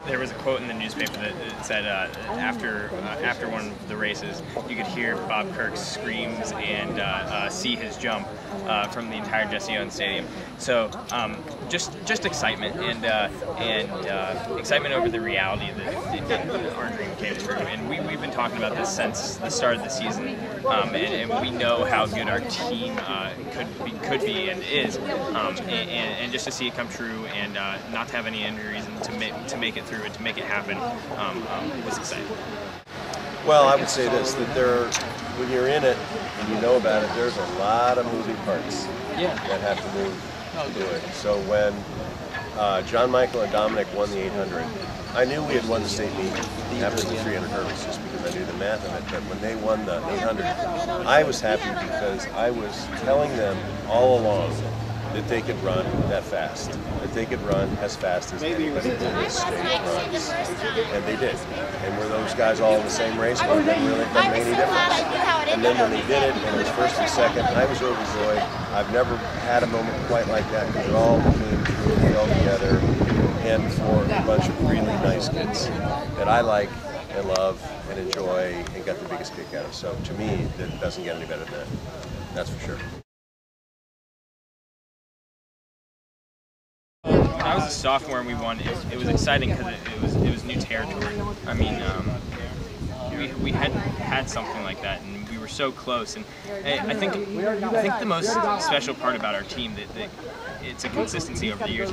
There was a quote in the newspaper that said after one of the races, you could hear Bob Kirk's screams and see his jump from the entire Jesse Owens Stadium. So just excitement and excitement over the reality that our dream came true. And we've been talking about this since the start of the season, and we know how good our team could be and is, and just to see it come true and not to have any injuries and to make it through and to make it happen was exciting. Well, I would say this, that when you're in it and you know about it, there's a lot of moving parts that have to move to do it. So when John Michael and Dominic won the 800, I knew we had won the state meet after the 300 hurdles just because I knew the math of it, but when they won the 800, I was happy because I was telling them all along that they could run that fast, that they could run as fast as anybody in this state runs. And they did. And were those guys all in the same race? Well, it didn't really make any difference. And then when they did it, and it was first and second, I was overjoyed. I've never had a moment quite like that because it all came through all together, and for a bunch of really nice kids that I like and love and enjoy and got the biggest kick out of. So to me, it doesn't get any better than that. That's for sure. When I was a sophomore and we won, it was exciting because it was new territory. I mean, we hadn't had something like that, and we were so close. And I think the most special part about our team that it's a consistency over the years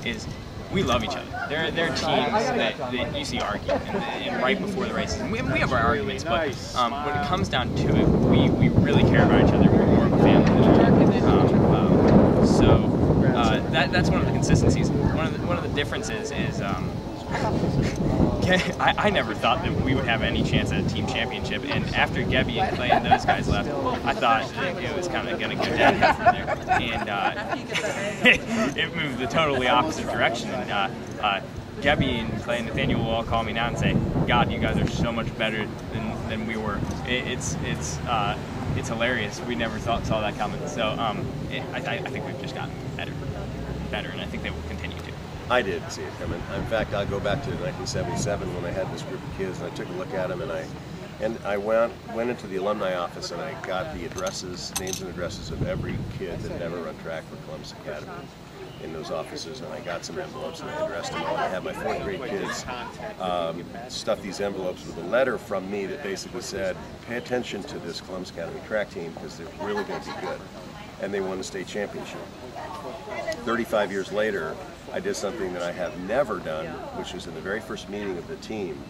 is we love each other. There are teams that you see argue and right before the races. And we have our arguments, but when it comes down to it, we really care about each other. We're more of a family than that's one of the consistencies. One of the differences is I never thought that we would have any chance at a team championship, and after Gebby and Clay and those guys left, I thought it was kind of going to go downhill from there, and it moved the totally opposite direction. Gebby and Clay and Nathaniel will all call me now and say, "God, you guys are so much better than we were." It's hilarious. We never saw that coming. So I think we've just gotten better, and I think they will continue to. I did see it coming. In fact, I'll go back to 1977 when I had this group of kids, and I took a look at them, and I went into the alumni office, and I got the names and addresses of every kid that had ever run track for Columbus Academy in those offices, and I got some envelopes and I addressed them all. I had my 4th grade kids stuff these envelopes with a letter from me that basically said, pay attention to this Columbus Academy track team because they're really going to be good. And they won the state championship. 35 years later, I did something that I have never done, which was in the very first meeting of the team.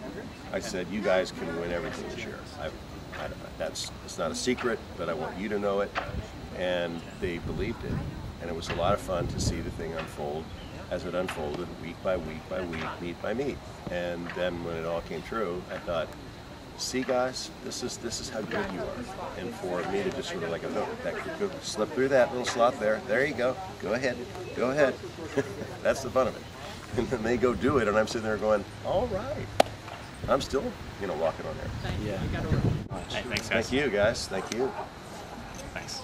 I said, you guys can win everything this year. It's not a secret, but I want you to know it. And they believed it. And it was a lot of fun to see the thing unfold as it unfolded week by week by week, meet by meet. And then when it all came true, I thought, see guys, this is how good you are. And for me to just sort of like a hook, that could slip through that little slot there. There you go. Go ahead. Go ahead. That's the fun of it. And then they go do it, and I'm sitting there going, all right. I'm still, walking on there. Yeah. Thanks, guys. Thank you, guys. Thank you. Thanks.